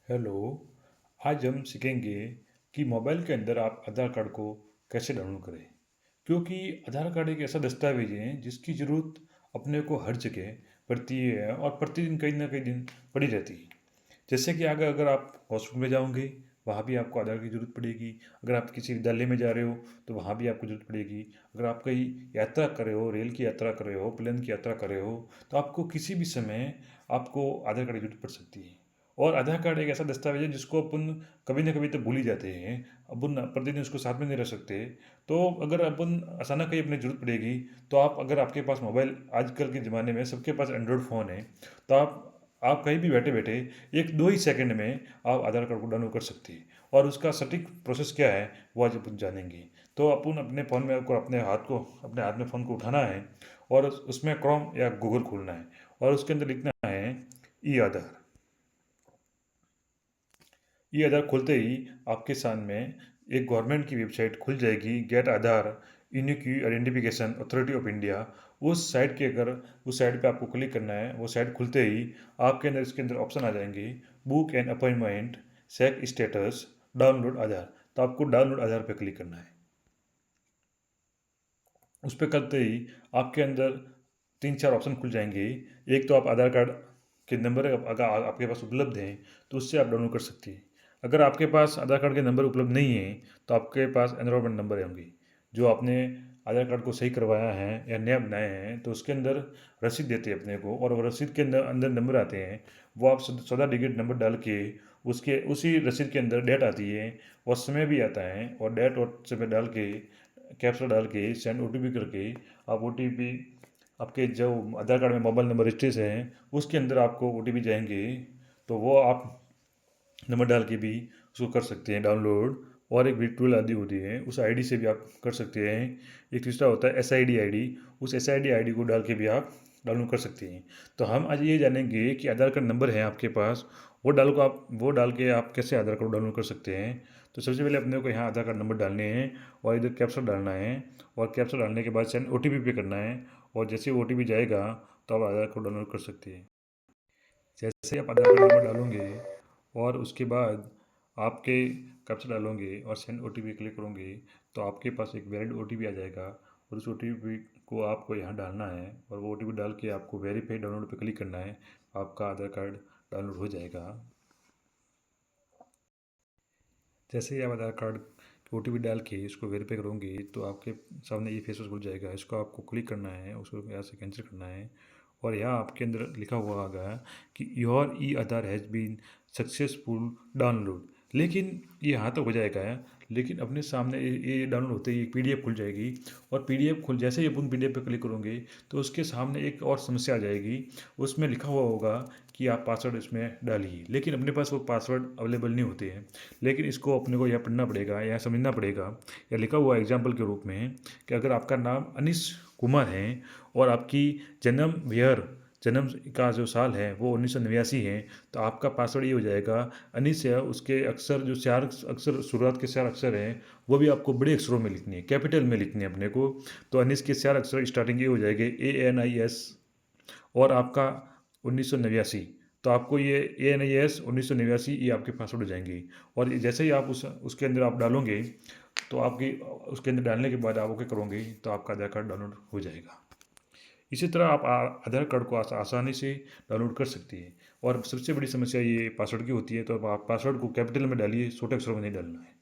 Hello. आज हम सीखेंगे कि मोबाइल के अंदर आप आधार कार्ड को कैसे डाउनलोड करें। क्योंकि आधार कार्ड एक ऐसा दस्तावेज है जिसकी ज़रूरत अपने को हर जगह पड़ती है और प्रतिदिन कहीं ना कहीं दिन पड़ी रहती है। जैसे कि आगे अगर आप हॉस्पिटल में जाओगे, वहाँ भी आपको आधार की ज़रूरत पड़ेगी। अगर आप किसी विद्यालय में जा रहे हो तो वहाँ भी आपको ज़रूरत पड़ेगी। अगर आप कहीं यात्रा कर रहे हो, रेल की यात्रा कर रहे हो, प्लेन की यात्रा कर रहे हो, तो आपको किसी भी समय आपको आधार कार्ड की ज़रूरत पड़ सकती है। और आधार कार्ड एक ऐसा दस्तावेज है जिसको अपन कभी ना कभी तो भूल ही जाते हैं। अपन प्रतिदिन उसको साथ में नहीं रख सकते। तो अगर अपन अचानक कहीं अपनी जरूरत पड़ेगी, तो आप अगर आपके पास मोबाइल, आजकल के ज़माने में सबके पास एंड्रॉयड फ़ोन है, तो आप कहीं भी बैठे बैठे एक दो ही सेकंड में आप आधार कार्ड को डाउनलोड कर सकते हैं। और उसका सटीक प्रोसेस क्या है वो आज अपन जानेंगे। तो अपन अपने फ़ोन में को अपने हाथ में फ़ोन को उठाना है और उसमें क्रोम या गूगल खोलना है और उसके अंदर लिखना है ई आधार। ये आधार खोलते ही आपके सामने एक गवर्नमेंट की वेबसाइट खुल जाएगी, get Aadhaar unique identification authority of India. उस साइट पे आपको क्लिक करना है। वो साइट खुलते ही आपके अंदर इसके अंदर ऑप्शन आ जाएंगे, book and appointment, check status, download Aadhaar. तो आपको डाउनलोड आधार पे क्लिक करना है। उस पर करते ही आपके अंदर तीन चार ऑप्शन खुल जाएंगे। एक तो आप आधार कार्ड के नंबर अगर आपके पास उपलब्ध हैं तो उससे आप डाउनलोड कर सकते हैं। अगर आपके पास आधार कार्ड के नंबर उपलब्ध नहीं है तो आपके पास एनरोलमेंट नंबर होंगे जो आपने आधार कार्ड को सही करवाया है या नया बनाए हैं, तो उसके अंदर रसीद देते हैं अपने को, और वो रसीद के अंदर अंदर नंबर आते हैं। वो आप 14 डिजिट नंबर डाल के उसके उसी रसीद के अंदर डेट आती है और समय भी आता है, और डेट और समय डाल के कैप्चा डाल के सेंड ओटीपी करके आप ओटीपी आपके जो आधार कार्ड में मोबाइल नंबर रजिस्ट्रेशन है उसके अंदर आपको ओटीपी जाएंगे। तो वो आप नंबर डाल के भी उसको कर सकते हैं डाउनलोड। और एक virtual आईडी होती है, उस आईडी से भी आप कर सकते हैं। एक तीसरा होता है एसआईडी आईडी, उस एसआईडी आईडी को डाल के भी आप डाउनलोड कर सकते हैं। तो हम आज ये जानेंगे कि आधार कार्ड नंबर है आपके पास, वो डाल के आप कैसे आधार कार्ड डाउनलोड कर सकते हैं। तो सबसे पहले अपने को यहाँ आधार कार्ड नंबर डालने हैं और इधर कैप्चा डालना है, और कैप्चा डालने के बाद सेंड ओटीपी पे करना है। और जैसे ओटीपी जाएगा तो आप आधार कार्ड डाउनलोड कर सकते हैं। जैसे आप आधार कार्ड नंबर डालोगे और उसके बाद आपके कैप्चा डालोगे और सेंड ओटीपी क्लिक करोगे, तो आपके पास एक वैलिड ओटीपी आ जाएगा। और उस ओटीपी को आपको यहाँ डालना है और वो ओटीपी डाल के आपको वेरीफाई डाउनलोड पे क्लिक करना है। आपका आधार कार्ड डाउनलोड हो जाएगा। जैसे ही आप आधार कार्ड ओटीपी डाल के इसको वेरीफाई करोगे तो आपके सामने ये फेस खुल जाएगा। इसको आपको क्लिक करना है, उसको यहाँ से कैंसिल करना है। और यहाँ आपके अंदर लिखा हुआ आएगा कि your e Aadhaar has been successful download. लेकिन ये यहाँ तक हो जाएगा, लेकिन अपने सामने ये डाउनलोड होते ही एक पीडीएफ खुल जाएगी। और पीडीएफ खुल जैसे ही अपन पीडीएफ पे क्लिक करोगे तो उसके सामने एक और समस्या आ जाएगी। उसमें लिखा हुआ होगा कि आप पासवर्ड इसमें डालिए, लेकिन अपने पास वो पासवर्ड अवेलेबल नहीं होते हैं। लेकिन इसको अपने को यह पढ़ना पड़ेगा या समझना पड़ेगा। या लिखा हुआ एग्जाम्पल के रूप में कि अगर आपका नाम अनिश कुमार है और आपकी जन्म का जो साल है वो 1989 है, तो आपका पासवर्ड ये हो जाएगा अनिश है। उसके अक्षर जो चार अक्षर, शुरुआत के चार अक्षर हैं, वो भी आपको बड़े अक्षरों में लिखनी है, कैपिटल में लिखनी है अपने को। तो अनिश के चार अक्षर स्टार्टिंग ये हो जाएंगे ANIS, और आपका 1989। तो आपको ये ANIS 1989 ये आपके पासवर्ड हो जाएंगे। और जैसे ही आप उसके अंदर आप डालोगे तो आपकी उसके अंदर डालने के बाद आप ओके करोगे तो आपका आधार कार्ड डाउनलोड हो जाएगा। इसी तरह आप आधार कार्ड को आसानी से डाउनलोड कर सकती है। और सबसे बड़ी समस्या ये पासवर्ड की होती है, तो आप पासवर्ड को कैपिटल में डालिए, छोटे अक्षरों में नहीं डालना है।